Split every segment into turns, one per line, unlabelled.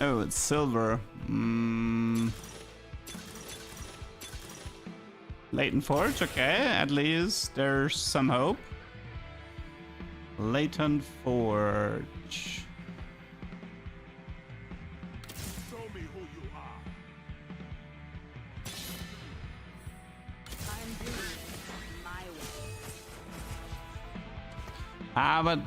Oh, it's silver. Latent Forge, okay. At least there's some hope. Latent Forge.
Show me who you are.
I'm doing it my way.
But...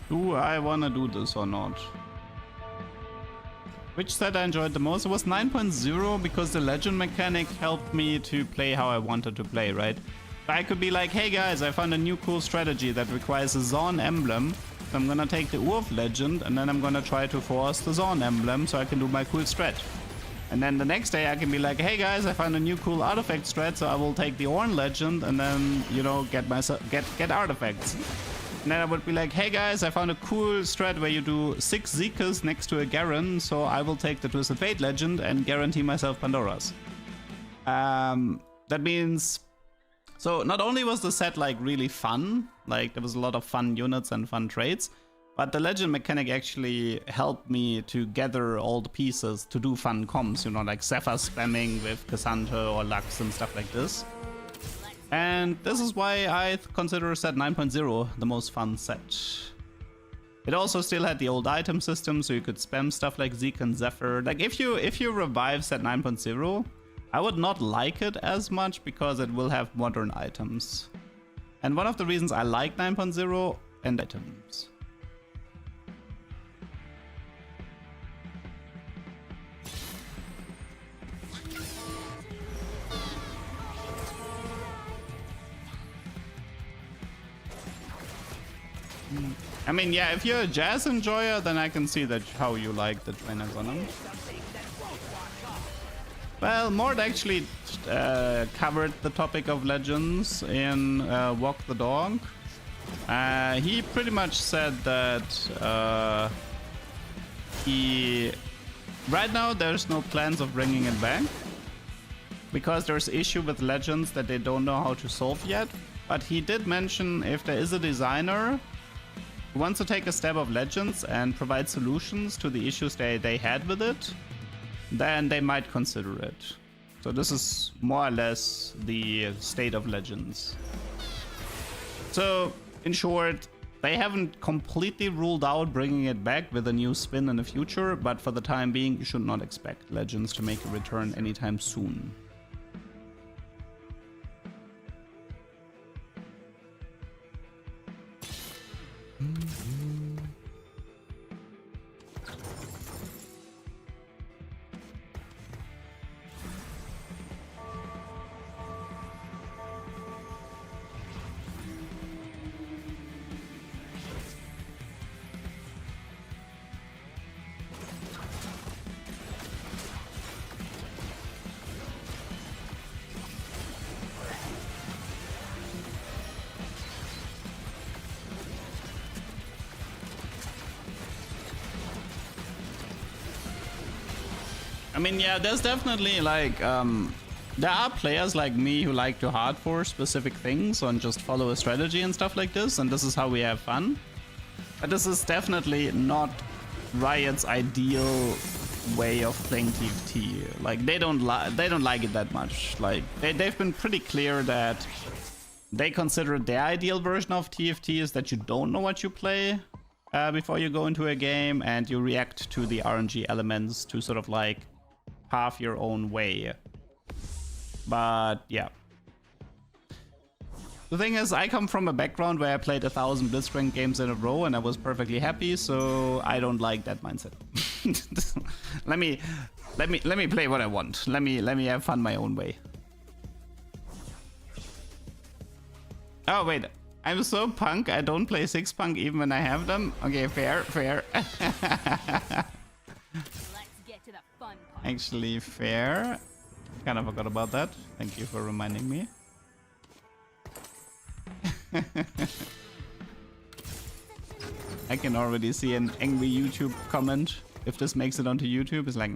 do I wanna do this or not? Which set I enjoyed the most? It was 9.0 because the legend mechanic helped me to play how I wanted to play, right? I could be like, hey guys, I found a new cool strategy that requires a Zorn emblem. So I'm gonna take the Urf legend and then I'm gonna try to force the Zorn emblem so I can do my cool strat. And then the next day I can be like, hey guys, I found a new cool artifact strat, so I will take the Orn legend and then, you know, get artifacts. And then I would be like, hey guys, I found a cool strat where you do 6 Zekas next to a Garen, so I will take the Twisted Fate legend and guarantee myself Pandoras. That means... So not only was the set like really fun, like there was a lot of fun units and fun traits, but the legend mechanic actually helped me to gather all the pieces to do fun comps, you know, like Zephyr spamming with Cassandra or Lux and stuff like this. And this is why I consider set 9.0 the most fun set. It also still had the old item system, so you could spam stuff like Zeke and Zephyr. Like if you revive set 9.0, I would not like it as much because it will have modern items. And one of the reasons I like 9.0 and items. I mean, yeah, if you're a jazz enjoyer, then I can see that how you like the trainers on them. Well, Mort actually covered the topic of legends in Walk the Dog. He pretty much said that right now there's no plans of bringing it back because there's issue with legends that they don't know how to solve yet. But he did mention if there is a designer who wants to take a step of legends and provide solutions to the issues they had with it, then they might consider it. So this is more or less the state of legends. So in short, they haven't completely ruled out bringing it back with a new spin in the future, but for the time being, you should not expect legends to make a return anytime soon. I mean, yeah, there's definitely like, there are players like me who like to hard force specific things and just follow a strategy and stuff like this, and this is how we have fun. But this is definitely not Riot's ideal way of playing TFT. Like, they don't like it that much. Like, they've been pretty clear that they consider their ideal version of TFT is that you don't know what you play before you go into a game, and you react to the RNG elements to sort of like half your own way. But yeah. The thing is, I come from a background where I played 1,000 Blitzcrank games in a row and I was perfectly happy, so I don't like that mindset. let me play what I want. Let me have fun my own way. Oh wait, I'm so punk I don't play 6 punk even when I have them. Okay, fair.
Let's get to the fun part.
Actually, fair. Kind of forgot about that. Thank you for reminding me. I can already see an angry YouTube comment. If this makes it onto YouTube, it's like...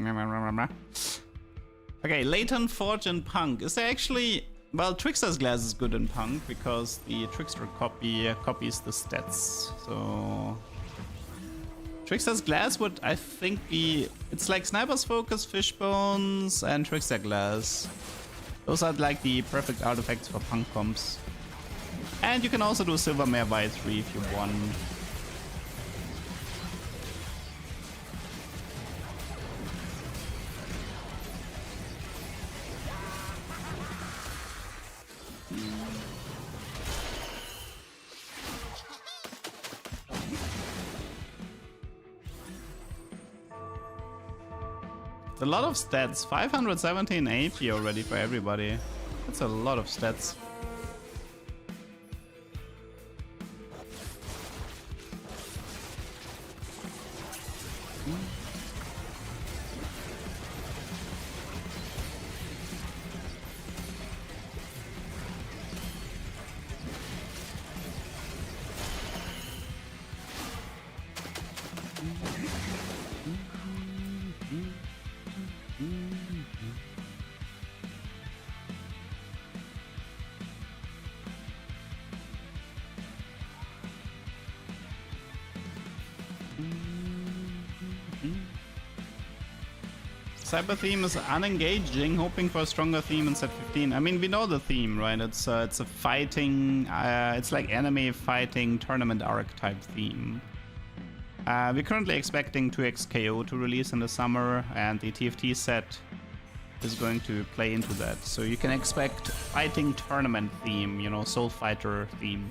Okay, Latent Forge and Punk. Is there actually... Well, Trickster's Glass is good in Punk because the Trickster copies the stats. So... Trickster's Glass would, I think, be... It's like Sniper's Focus, Fishbones, and Trickster Glass. Those are like the perfect artifacts for Punk comps. And you can also do Silvermare by 3 if you want. A lot of stats. 517 AP already for everybody. That's a lot of stats. Cyber theme is unengaging, hoping for a stronger theme in set 15. I mean, we know the theme, right? It's a fighting, it's like anime fighting tournament arc type theme. We're currently expecting 2x KO to release in the summer, and the TFT set is going to play into that. So you can expect fighting tournament theme, you know, Soul Fighter theme.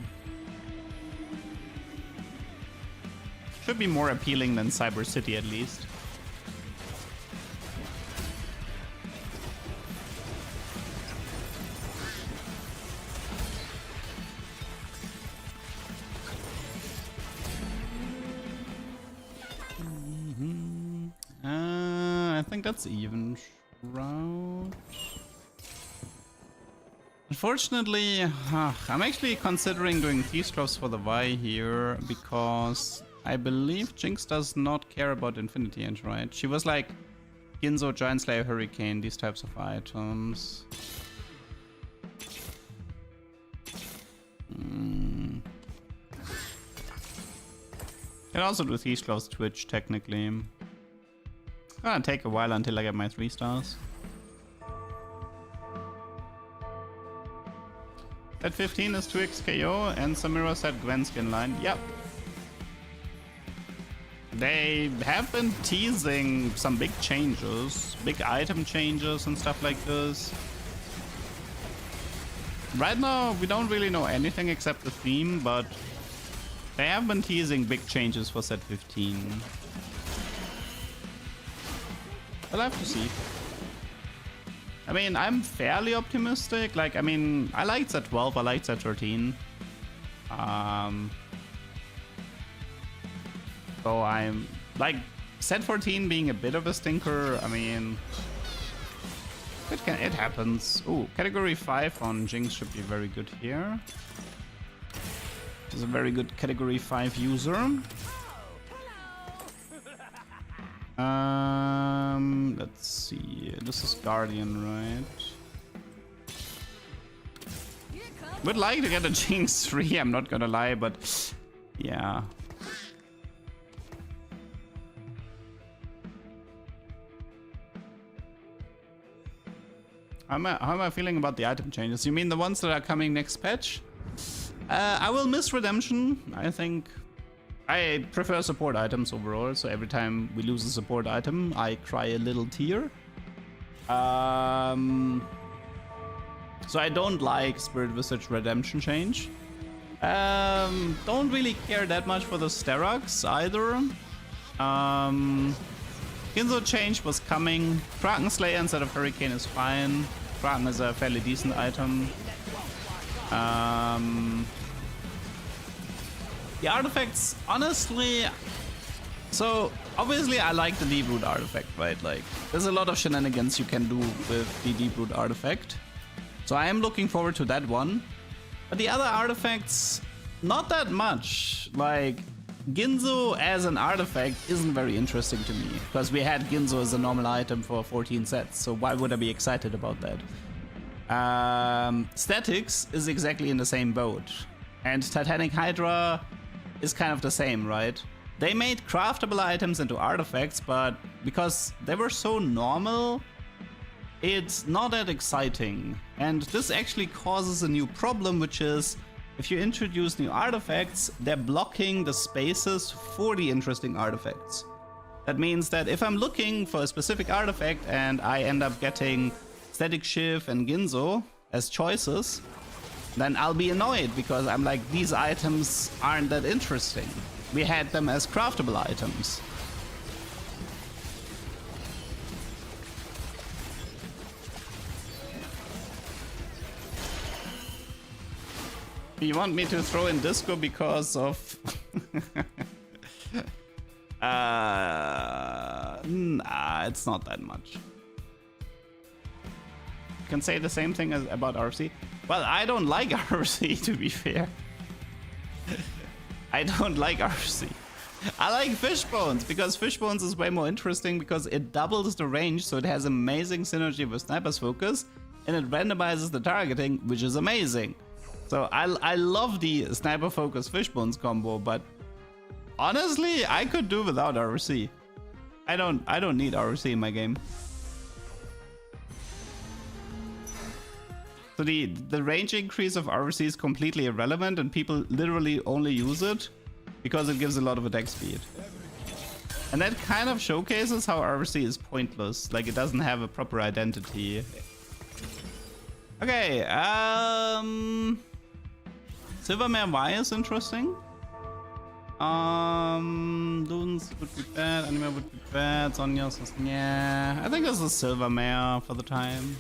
Should be more appealing than Cyber City at least. I think that's even route. Unfortunately, I'm actually considering doing Thieves Gloves for the Y here because I believe Jinx does not care about Infinity End, right? She was like Ginzo, Giant Slayer, Hurricane, these types of items. Can also do Thieves Gloves Twitch technically. Gonna take a while until I get my 3 stars. At 15 is 2x KO and Samira said Gwen skin line. Yep. They have been teasing some big changes, big item changes and stuff like this. Right now we don't really know anything except the theme, but they have been teasing big changes for set 15. We'll have to see. I mean, I'm fairly optimistic. Like, I mean, I liked set 12, I liked set 13. So I'm like set 14 being a bit of a stinker. I mean, it happens. Ooh, category 5 on Jinx should be very good here. She's a very good category 5 user. Let's see. This is Guardian, right? Would like to get a Jinx 3, I'm not gonna lie, but yeah. How am I feeling about the item changes? You mean the ones that are coming next patch? I will miss Redemption. I think I prefer support items overall, so every time we lose a support item, I cry a little tear. So I don't like Spirit Visage Redemption change. Don't really care that much for the Sterox either. Ginzo change was coming. Kraken Slayer instead of Hurricane is fine. Kraken is a fairly decent item. The artifacts, honestly, so obviously I like the Deep Root artifact, right? Like, there's a lot of shenanigans you can do with the Deep Root artifact. So I am looking forward to that one. But the other artifacts, not that much. Like, Ginzo as an artifact isn't very interesting to me, because we had Ginzo as a normal item for 14 sets, so why would I be excited about that? Statics is exactly in the same boat, and Titanic Hydra is kind of the same, right? They made craftable items into artifacts, but because they were so normal, it's not that exciting. And this actually causes a new problem, which is if you introduce new artifacts, they're blocking the spaces for the interesting artifacts. That means that if I'm looking for a specific artifact and I end up getting Static Shiv and Ginzo as choices, then I'll be annoyed because I'm like, these items aren't that interesting. We had them as craftable items. You want me to throw in disco because of... nah, it's not that much. You can say the same thing as about RC. Well, I don't like RC, to be fair. I don't like RC. I like Fishbones, because Fishbones is way more interesting because it doubles the range, so it has amazing synergy with Sniper's Focus, and it randomizes the targeting, which is amazing. So I love the Sniper Focus Fishbones combo, but honestly, I could do without RC. I don't need RC in my game. So the range increase of RC is completely irrelevant, and people literally only use it because it gives a lot of attack speed. And that kind of showcases how RC is pointless, like it doesn't have a proper identity. Okay, Silvermare Y is interesting. Dunes would be bad, Anime would be bad, Sonya's is yeah. I think this is Silvermare for the time.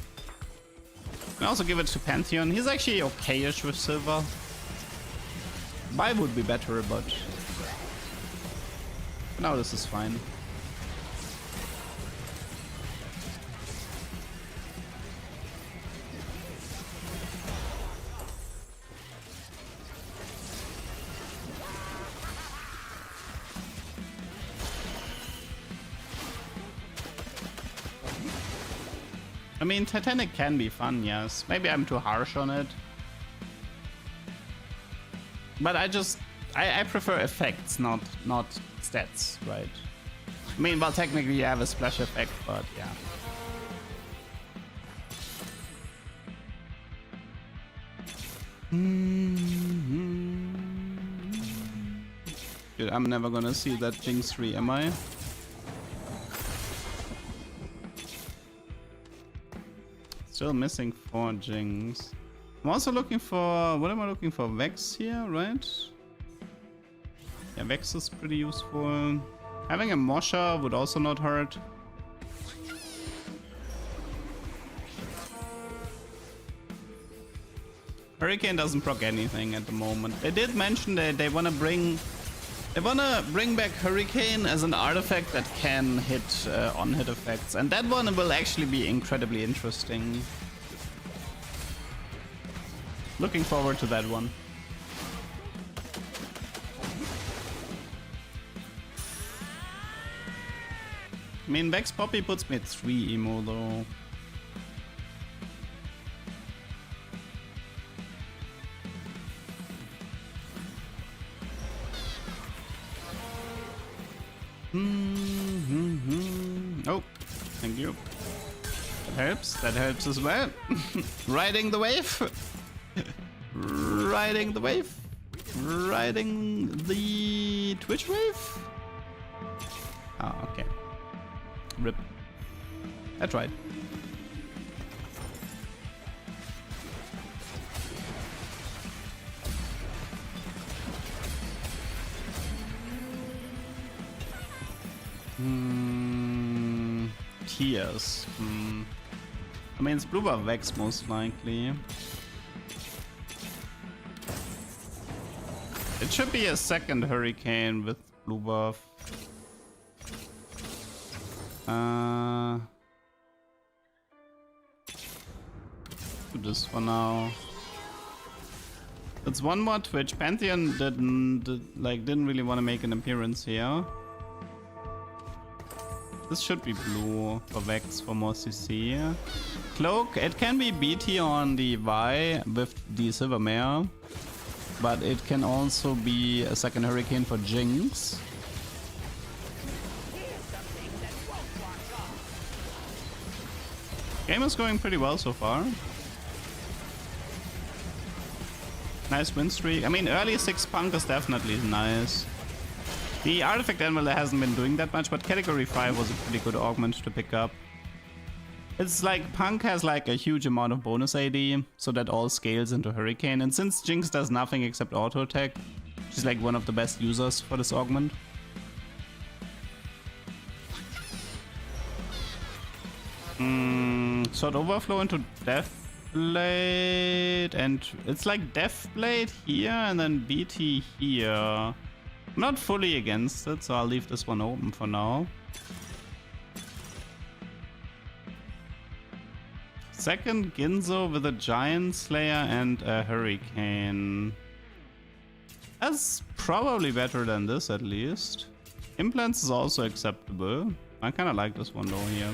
You can also give it to Pantheon. He's actually okay-ish with silver. Y would be better, but now this is fine. I mean, Titanic can be fun, yes. Maybe I'm too harsh on it. But I prefer effects, not stats, right? I mean, well, technically you have a splash effect, but yeah. Dude, I'm never gonna see that Jinx 3, am I? Still missing 4 Jinx. I'm also looking for... What am I looking for? Vex here, right? Yeah, Vex is pretty useful. Having a Mosha would also not hurt. Hurricane doesn't proc anything at the moment. They did mention that they want to bring back Hurricane as an artifact that can hit on-hit effects, and that one will actually be incredibly interesting. Looking forward to that one. I mean, Vex Poppy puts me at 3 emo though. Oh, thank you. That helps. That helps as well. Riding the wave. Riding the wave. Riding the Twitch wave. Oh, okay. Rip. I tried. Tears. I mean, it's blue buff Vex most likely. It should be a second Hurricane with blue buff. Do this for now. It's one more Twitch. Pantheon didn't really want to make an appearance here. This should be blue for Vex for more CC. Cloak, it can be BT on the Vi with the Silvermare, but it can also be a second Hurricane for Jinx. Game is going pretty well so far. Nice win streak. I mean, early 6 Punk is definitely nice. The Artifact Anvil hasn't been doing that much, but Category 5 was a pretty good augment to pick up. It's like Punk has like a huge amount of bonus AD, so that all scales into Hurricane. And since Jinx does nothing except auto attack, she's like one of the best users for this augment. Sword Overflow into Deathblade, and it's like Deathblade here and then BT here. I'm not fully against it, so I'll leave this one open for now. Second Ginzo with a Giant Slayer and a Hurricane. That's probably better than this at least. Implants is also acceptable. I kind of like this one though here.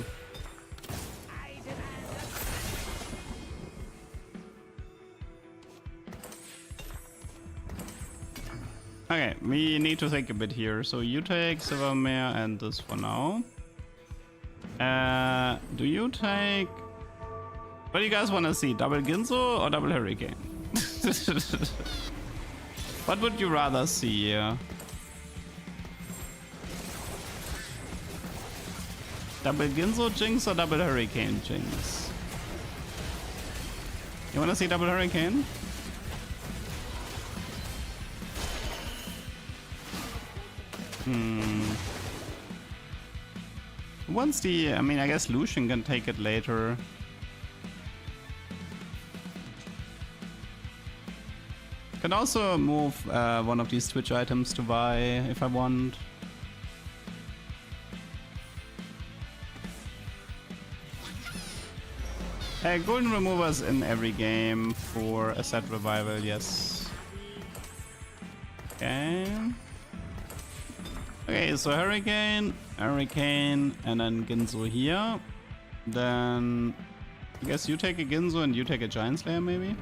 Okay, we need to think a bit here. So you take Silvermare and this for now. Do you take... What do you guys want to see? Double Ginzo or double Hurricane? What would you rather see here? Double Ginzo Jinx or double Hurricane Jinx? You want to see double Hurricane? Once the... I mean, I guess Lucian can take it later. Can also move one of these Twitch items to Vi if I want. Golden removers in every game for a set revival, yes. Okay. Okay, so Hurricane, Hurricane, and then Ginzo here. Then I guess you take a Ginzo and you take a Giant Slayer maybe?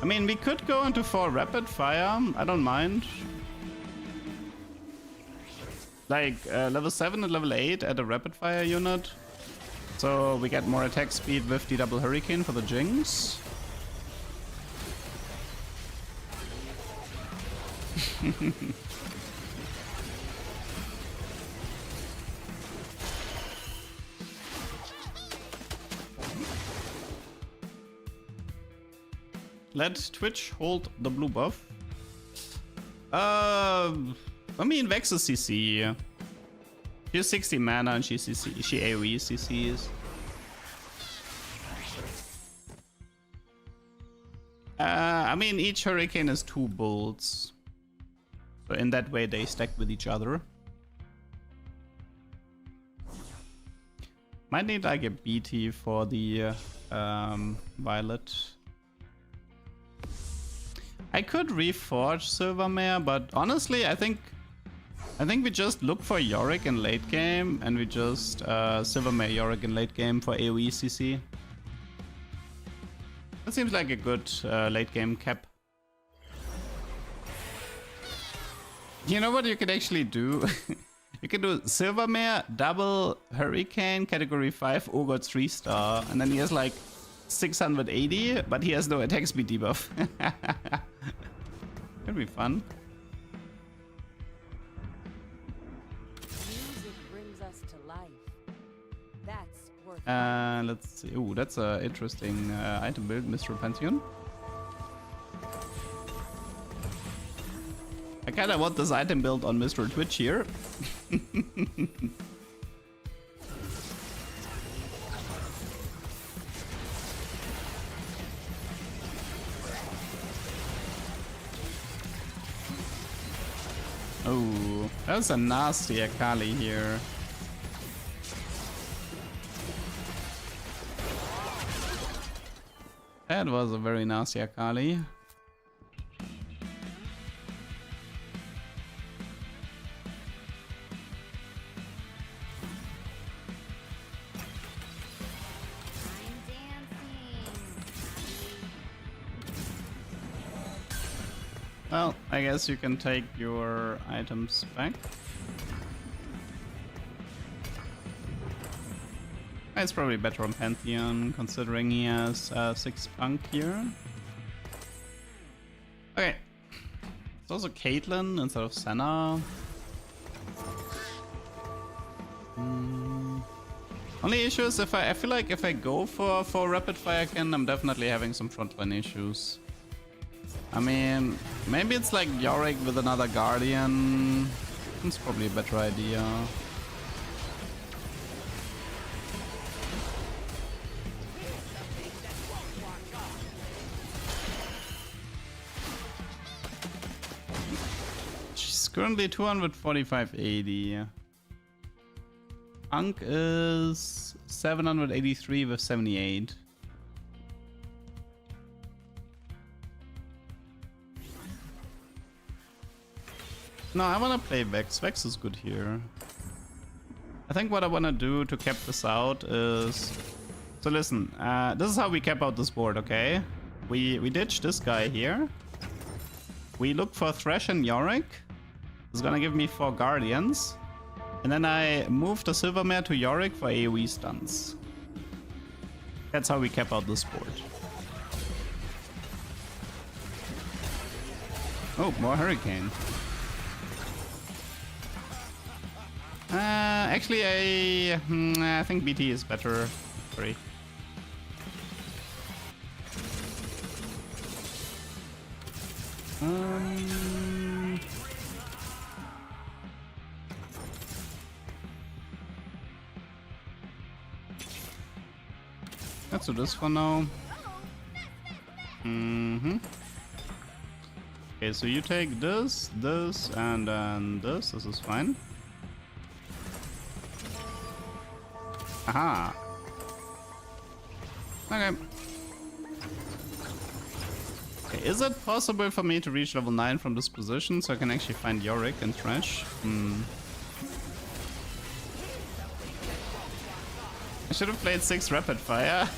I mean, we could go into 4 rapid fire. I don't mind. Like level 7 and level 8 at a rapid fire unit. So we get more attack speed with the double Hurricane for the Jinx. Let Twitch hold the blue buff. I mean, Vex is CC. She's 60 mana and she AoE CCs. I mean, each Hurricane is 2 bolts. So in that way they stack with each other. Might need like a BT for the Violet. I could reforge Silvermare, but honestly, I think we just look for Yorick in late game, and we just Silvermare Yorick in late game for AoE CC. That seems like a good late game cap. You know what you could actually do? You can do Silvermare, double Hurricane, category 5, Ogre 3-star, and then he has like 680, but he has no attack speed debuff. Could be fun.
Music brings us to life. That's worth
Let's see. Ooh, that's an interesting item build, Mr. Pantheon. I kinda want this item build on Mr. Twitch here. Oh. That's a nasty Akali here. That was a very nasty Akali. Well, I guess you can take your items back. It's probably better on Pantheon, considering he has 6 punk here. Okay. It's also Caitlyn instead of Senna. Only issue is if I feel like if I go for rapid fire can, I'm definitely having some frontline issues. I mean, maybe it's like Yorick with another Guardian. It's probably a better idea. She's currently 245.80. Punk is 783 with 78. No, I wanna play Vex. Vex is good here. I think what I wanna do to cap this out is... So listen, this is how we cap out this board, okay? We ditch this guy here. We look for Thresh and Yorick. It's gonna give me 4 Guardians. And then I move the Silvermare to Yorick for AoE stuns. That's how we cap out this board. Oh, more Hurricane. Actually, I think BT is better. Sorry. Let's do this for now. Okay, so you take this, this, and then this. This is fine. Aha. Okay. Okay, is it possible for me to reach level 9 from this position so I can actually find Yorick and Thresh? I should have played 6 rapid fire.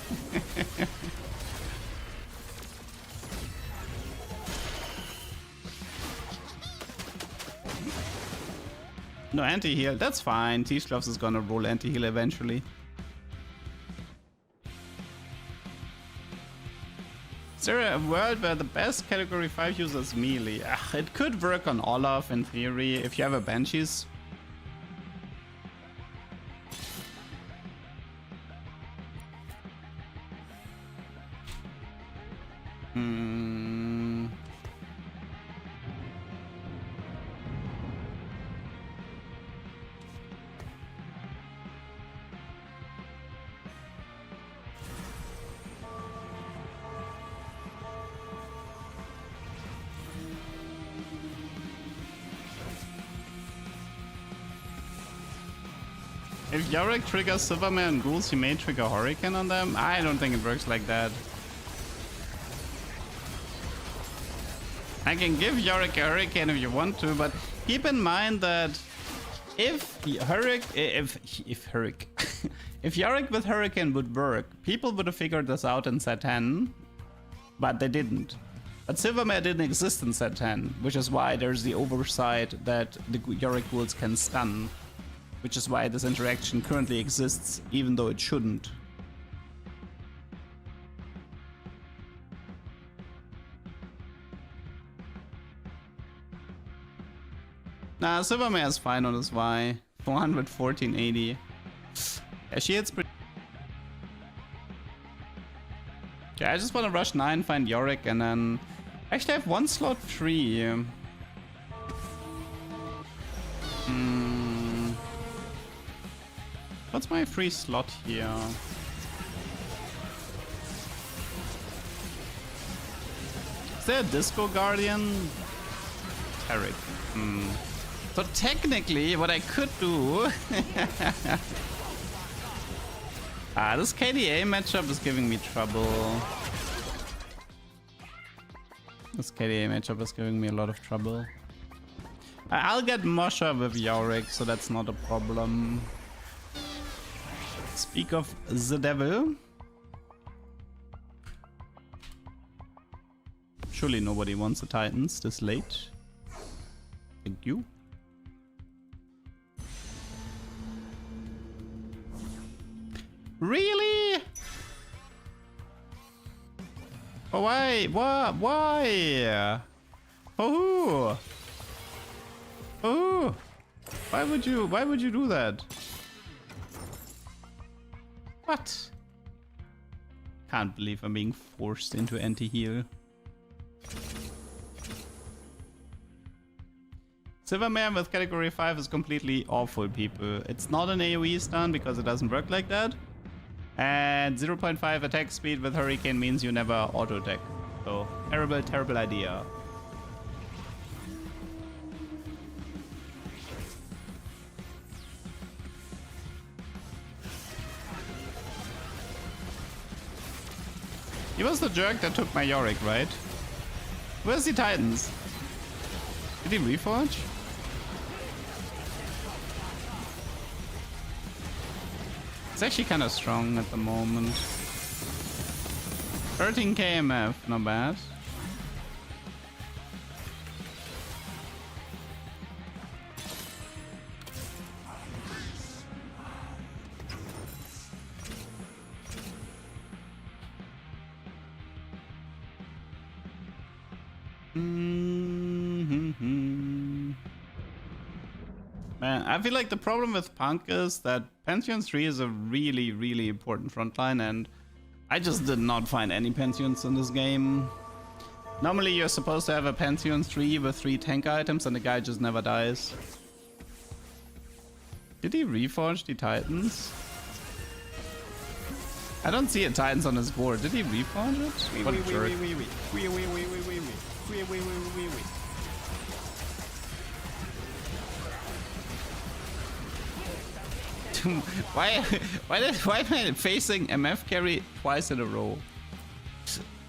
No anti-heal, that's fine. T-Sloves is gonna roll anti-heal eventually. Is there a world where the best category 5 user is melee? It could work on Olaf in theory if you have a Banshees. If Yorick triggers Silvermare and Ghouls, he may trigger Hurricane on them. I don't think it works like that. I can give Yorick a Hurricane if you want to, but keep in mind that if Yorick with Hurricane would work, people would have figured this out in set 10, but they didn't. But Silvermare didn't exist in set 10, which is why there's the oversight that the Yorick Ghouls can stun. Which is why this interaction currently exists, even though it shouldn't. Nah, Silvermare is fine on this Y. 414.80. Yeah, she hits pretty... Okay, I just want to rush 9, find Yorick, and then... Actually, I have 1 slot free. What's my free slot here? Is there a Disco Guardian? Tarek. So technically, what I could do... this KDA matchup is giving me trouble. This KDA matchup is giving me a lot of trouble. I'll get Mosha with Yorick, so that's not a problem. Speak of the devil. Surely nobody wants the Titans this late. Thank you. Really? Oh, why? What? Why? For who? For who? Why would you do that? What? Can't believe I'm being forced into anti-heal. Silvermare with category 5 is completely awful, people. It's not an AoE stun because it doesn't work like that. And 0.5 attack speed with Hurricane means you never auto-attack. So, terrible, terrible idea. He was the jerk that took my Yorick, right? Where's the Titans? Did he reforge? It's actually kind of strong at the moment. 13 KMF, not bad. Man, I feel like the problem with Punk is that Pantheon 3 is a really, really important frontline, and I just did not find any Pantheons in this game. Normally you're supposed to have a Pantheon 3 with 3 tank items and the guy just never dies. Did he reforge the Titans? I don't see a Titans on his board. Did he reforge it? What a jerk. Why am I facing MF carry twice in a row?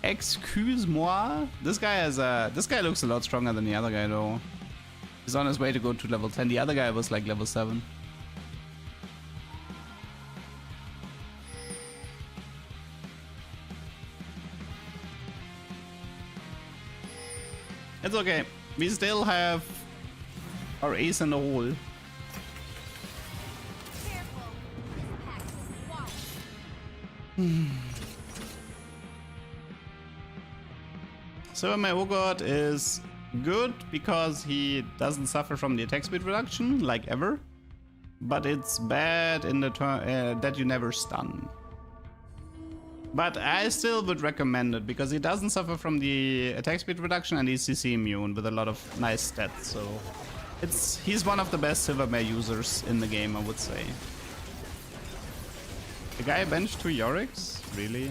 Excuse-moi. This guy looks a lot stronger than the other guy though. He's on his way to go to level 10. The other guy was like level 7. It's okay. We still have our ace in the hole. So my Ogod is good because he doesn't suffer from the attack speed reduction like ever, but it's bad in the turn that you never stun. But I still would recommend it because he doesn't suffer from the attack speed reduction and he's CC immune with a lot of nice stats. So he's one of the best Silvermare users in the game, I would say. The guy benched 2 Yoricks? Really?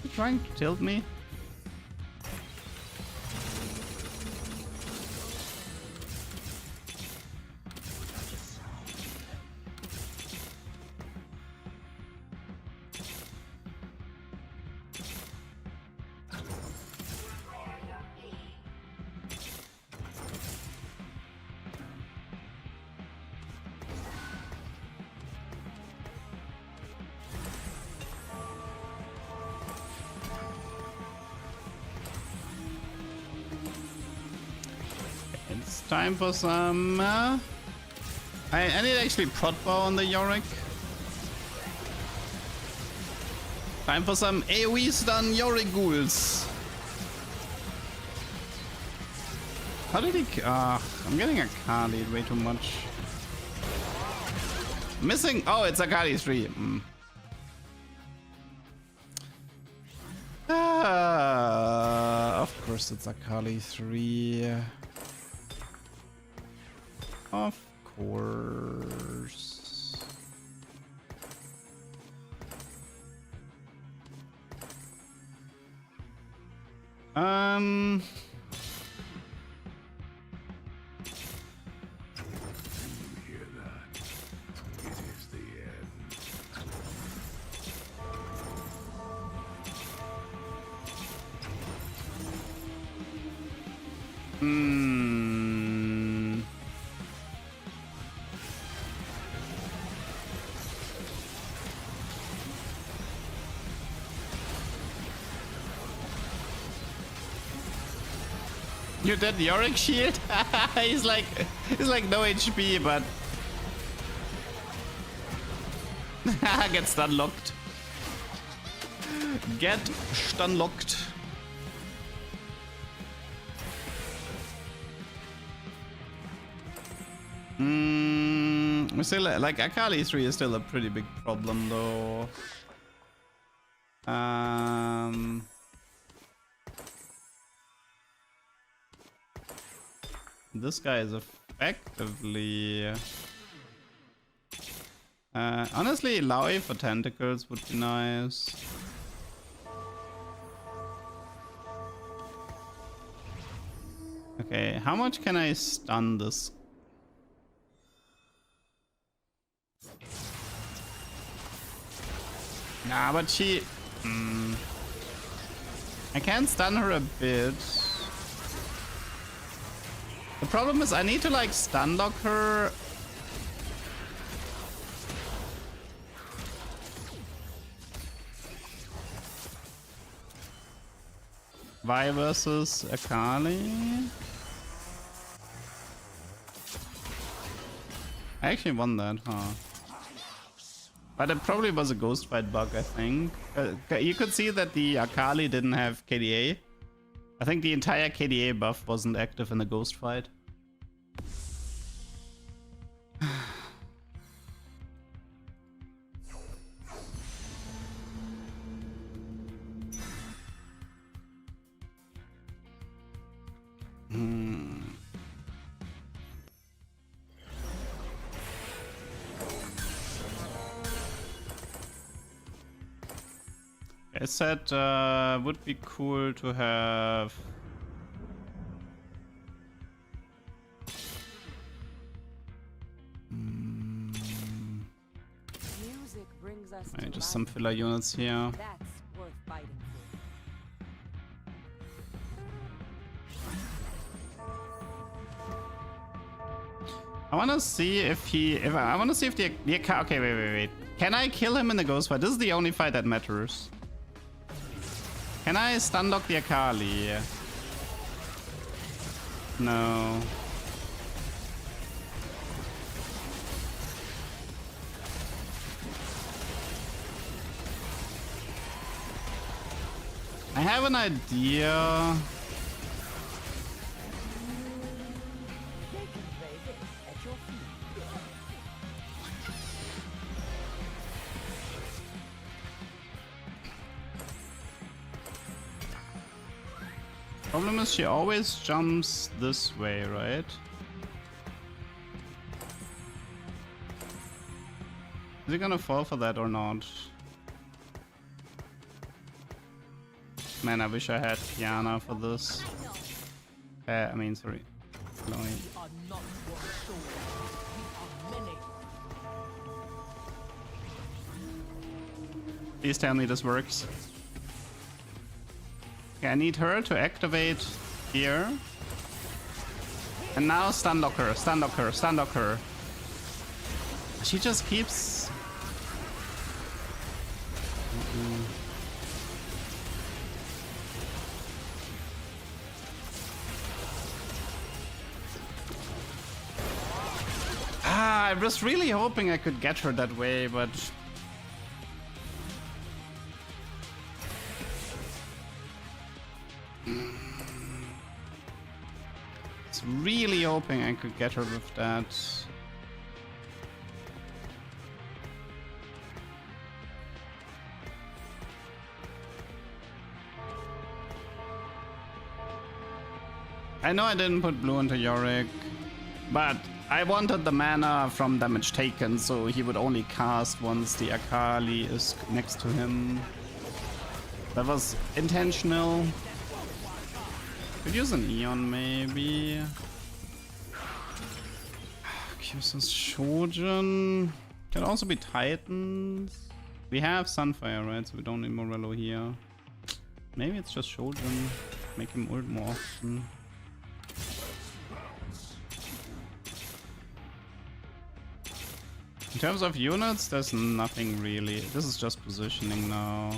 You trying to tilt me? It's time for some... I need actually prot bow on the Yorick. Time for some AoE stun Yorick ghouls. How did he... I'm getting a Kali way too much. Missing... Oh, it's a Kali 3. Of course it's a Kali 3. Of course. Hmm. You did Yorick shield? he's like no HP, but get stun locked. Get stun locked. We still like Akali 3 is still a pretty big problem though. This guy is effectively honestly Laoi for tentacles would be nice. Okay, how much can I stun this? Nah, but she... I can stun her a bit. The problem is I need to like stun lock her. Vi versus Akali. I actually won that, huh? But it probably was a ghost fight bug, I think. You could see that the Akali didn't have KDA. I think the entire KDA buff wasn't active in the ghost fight. I said would be cool to have
Music brings us to
just
life.
some filler units here.
That's worth fighting for.
I want to see if he I want to see if the okay, wait. Can I kill him in the ghost fight? This is the only fight that matters. Can I stun lock the Akali? No. I have an idea. Problem is she always jumps this way, right? Is he gonna fall for that or not? Man, I wish I had Kiana for this. I mean, sorry. Chloe. Please tell me this works. Okay, I need her to activate here. And now stun lock her, stun lock her, stun lock her. She just keeps... I was really hoping I could get her that way, but... really hoping I could get her with that. I know I didn't put blue into Yorick, but I wanted the mana from damage taken, so he would only cast once the Akali is next to him. That was intentional. Could use an Eon maybe. Use this Shojin. Can also be Titans. We have Sunfire, right? So we don't need Morello here. Maybe it's just Shojin. Make him ult more often. In terms of units, there's nothing really. This is just positioning now.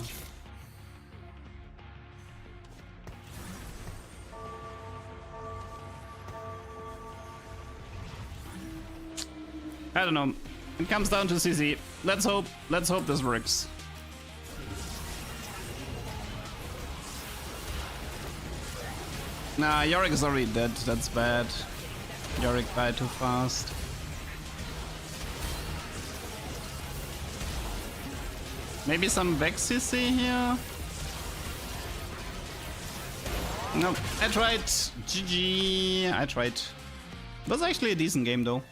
I don't know. It comes down to CC. Let's hope this works. Nah, Yorick is already dead. That's bad. Yorick died too fast. Maybe some back CC here? No, I tried. GG. I tried. It was actually a decent game though.